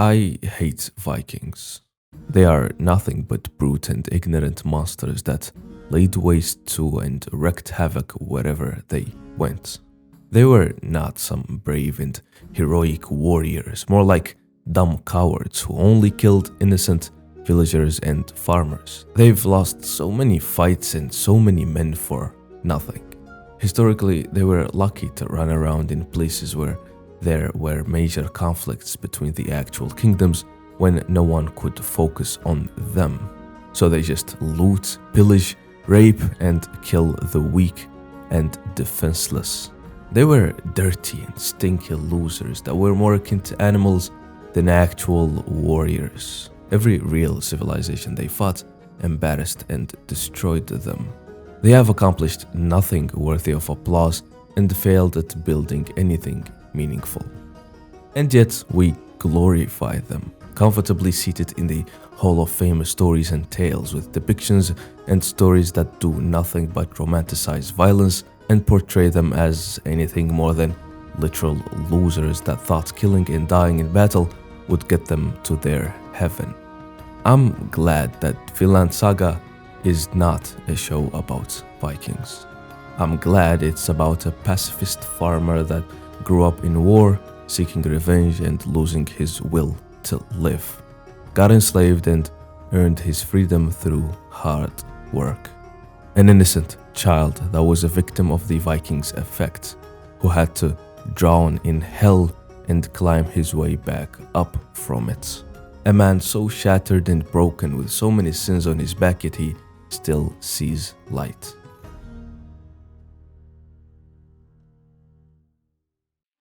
I hate Vikings. They are nothing but brute and ignorant monsters that laid waste to and wreaked havoc wherever they went. They were not some brave and heroic warriors, more like dumb cowards who only killed innocent villagers and farmers. They've lost so many fights and so many men for nothing. Historically, they were lucky to run around in places where there were major conflicts between the actual kingdoms when no one could focus on them. So they just loot, pillage, rape, and kill the weak and defenseless. They were dirty and stinky losers that were more akin to animals than actual warriors. Every real civilization they fought embarrassed and destroyed them. They have accomplished nothing worthy of applause and failed at building anything meaningful. And yet we glorify them, comfortably seated in the Hall of Fame stories and tales with depictions and stories that do nothing but romanticize violence and portray them as anything more than literal losers that thought killing and dying in battle would get them to their heaven. I'm glad that Vinland Saga is not a show about Vikings. I'm glad it's about a pacifist farmer that grew up in war, seeking revenge and losing his will to live, got enslaved and earned his freedom through hard work. An innocent child that was a victim of the Vikings' effect, who had to drown in hell and climb his way back up from it. A man so shattered and broken with so many sins on his back, yet he still sees light.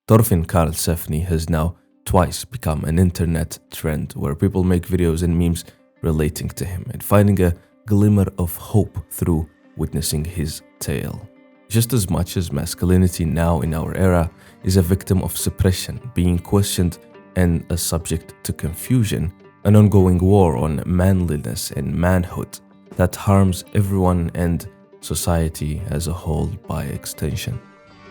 Thorfinn Karlsefni has now twice become an internet trend where people make videos and memes relating to him and finding a glimmer of hope through witnessing his tale. Just as much as masculinity now in our era is a victim of suppression, being questioned, and a subject to confusion, an ongoing war on manliness and manhood that harms everyone and society as a whole by extension.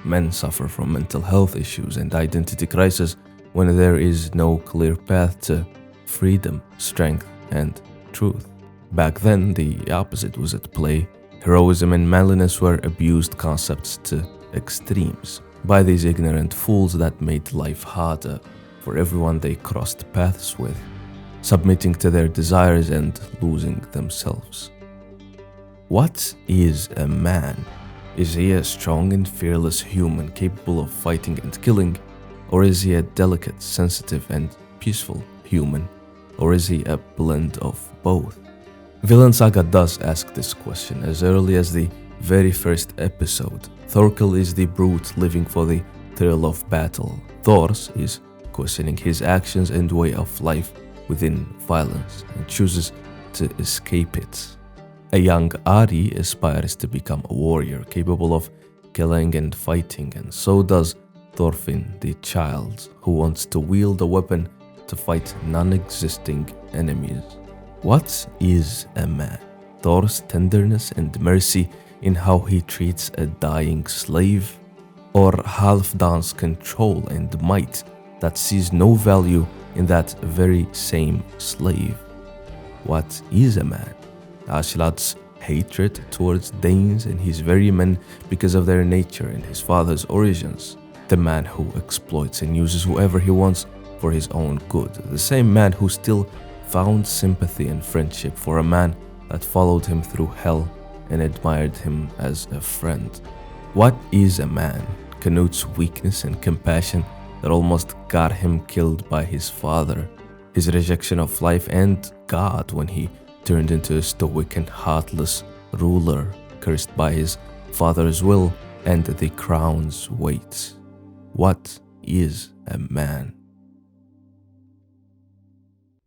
Men suffer from mental health issues and identity crisis when there is no clear path to freedom, strength, and truth. Back then, the opposite was at play. Heroism and manliness were abused concepts to extremes by these ignorant fools that made life harder for everyone they crossed paths with, submitting to their desires and losing themselves. What is a man? Is he a strong and fearless human capable of fighting and killing? Or is he a delicate, sensitive, and peaceful human? Or is he a blend of both? Vinland Saga does ask this question as early as the very first episode. Thorkel is the brute living for the thrill of battle. Thors is questioning his actions and way of life within violence and chooses to escape it. A young Ari aspires to become a warrior capable of killing and fighting, and so does Thorfinn, the child who wants to wield a weapon to fight non-existing enemies. What is a man? Thor's tenderness and mercy in how he treats a dying slave? Or Halfdan's control and might that sees no value in that very same slave? What is a man? Askeladd's hatred towards Danes and his very men because of their nature and his father's origins. The man who exploits and uses whoever he wants for his own good. The same man who still found sympathy and friendship for a man that followed him through hell and admired him as a friend. What is a man? Canute's weakness and compassion that almost got him killed by his father. His rejection of life and God when he turned into a stoic and heartless ruler, cursed by his father's will and the crown's weight. What is a man?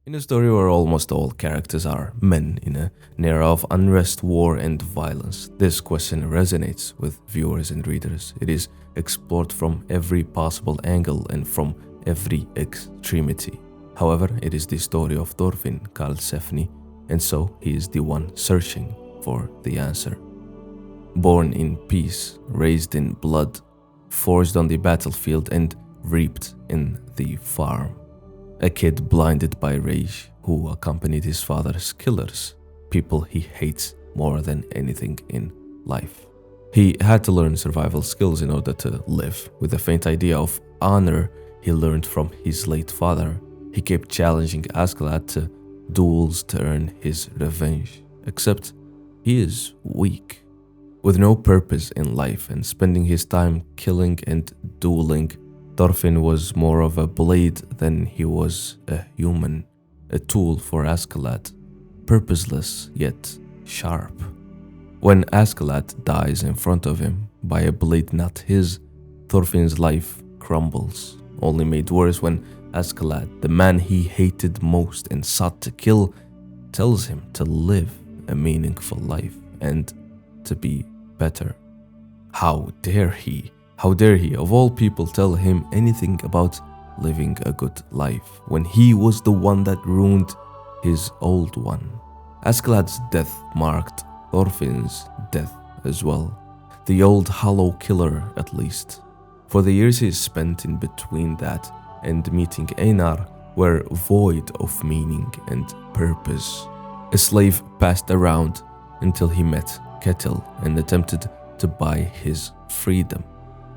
In a story where almost all characters are men in an era of unrest, war, and violence, this question resonates with viewers and readers. It is explored from every possible angle and from every extremity. However, it is the story of Thorfinn Karlsefni, and so he is the one searching for the answer. Born in peace, raised in blood, forged on the battlefield, and reaped in the farm. a kid blinded by rage who accompanied his father's killers, people he hates more than anything in life. He had to learn survival skills in order to live. With a faint idea of honor he learned from his late father, he kept challenging Askeladd to duels to earn his revenge. Except he is weak. With no purpose in life and spending his time killing and dueling, Thorfinn was more of a blade than he was a human, a tool for Askeladd, purposeless yet sharp. When Askeladd dies in front of him by a blade not his, Thorfinn's life crumbles, only made worse when Askeladd, the man he hated most and sought to kill, tells him to live a meaningful life and to be better. How dare he? How dare he, of all people, tell him anything about living a good life when he was the one that ruined his old one? Askeladd's death marked Thorfinn's death as well, the old hollow killer at least. For the years he spent in between that and meeting Einar were void of meaning and purpose. A slave passed around until he met Ketil and attempted to buy his freedom.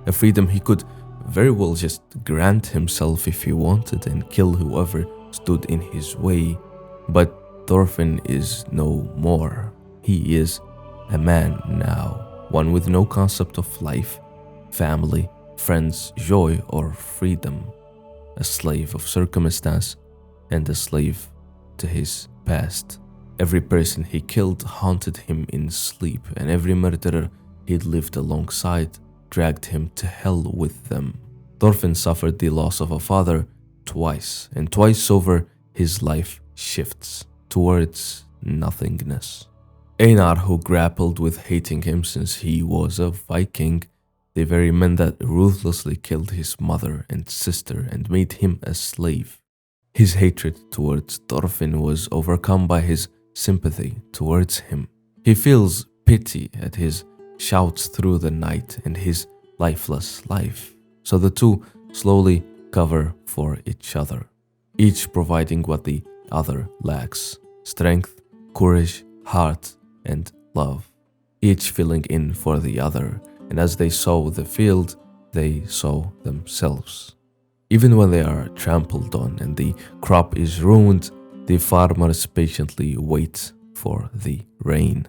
A freedom he could very well just grant himself if he wanted and kill whoever stood in his way. But Thorfinn is no more. He is a man now, one with no concept of life, family, friends, joy, or freedom. A slave of circumstance and a slave to his past. Every person he killed haunted him in sleep, and every murderer he'd lived alongside dragged him to hell with them. Thorfinn suffered the loss of a father twice, and twice over his life shifts towards nothingness. Einar, who grappled with hating him since he was a Viking, the very men that ruthlessly killed his mother and sister and made him a slave. His hatred towards Thorfinn was overcome by his sympathy towards him. He feels pity at his shouts through the night and his lifeless life. So the two slowly cover for each other, each providing what the other lacks: strength, courage, heart, and love. Each filling in for the other, and as they sow the field, they sow themselves. Even when they are trampled on and the crop is ruined, the farmers patiently wait for the rain.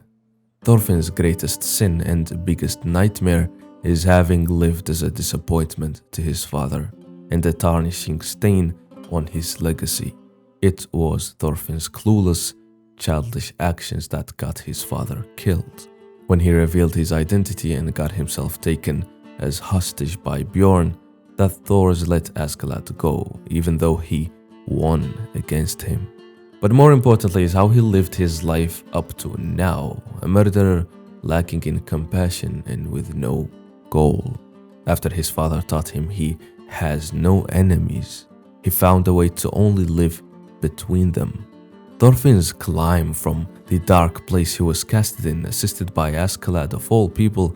Thorfinn's greatest sin and biggest nightmare is having lived as a disappointment to his father and a tarnishing stain on his legacy. It was Thorfinn's clueless, childish actions that got his father killed. When he revealed his identity and got himself taken as hostage by Bjorn, that Thors let Askeladd go, even though he won against him. But more importantly is how he lived his life up to now, a murderer lacking in compassion and with no goal. After his father taught him he has no enemies, he found a way to only live between them. Thorfinn's climb from the dark place he was casted in, assisted by Askeladd of all people,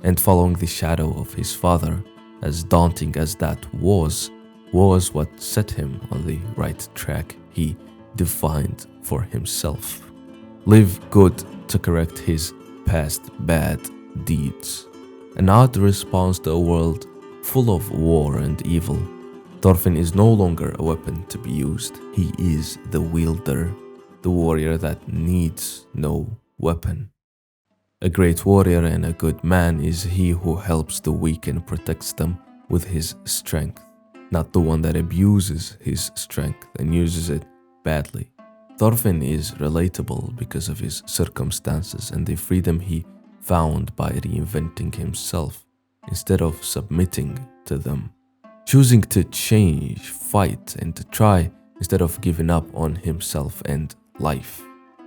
and following the shadow of his father, as daunting as that was what set him on the right track he defined for himself. Live good to correct his past bad deeds. An odd response to a world full of war and evil. Thorfinn is no longer a weapon to be used. He is the wielder, the warrior that needs no weapon. A great warrior and a good man is he who helps the weak and protects them with his strength, not the one that abuses his strength and uses it badly. Thorfinn is relatable because of his circumstances and the freedom he found by reinventing himself instead of submitting to them. Choosing to change, fight, and to try instead of giving up on himself and life.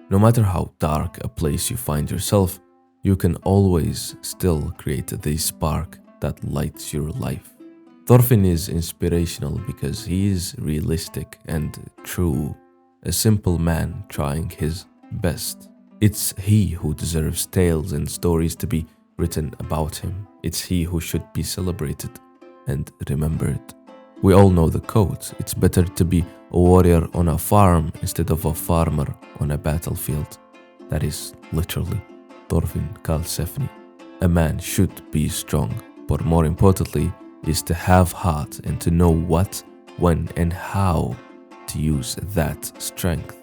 No matter how dark a place you find yourself, you can always still create the spark that lights your life. Thorfinn is inspirational because he is realistic and true, a simple man trying his best. It's he who deserves tales and stories to be written about him. It's he who should be celebrated and remembered. We all know the quote. It's better to be a warrior on a farm instead of a farmer on a battlefield. That is literally Thorfinn Karlsefni. A man should be strong, but more importantly is to have heart and to know what, when, and how to use that strength.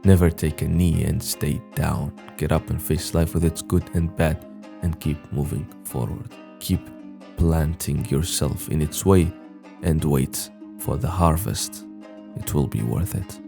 Never take a knee and stay down. Get up and face life with its good and bad and keep moving forward. Keep planting yourself in its way and wait for the harvest. It will be worth it.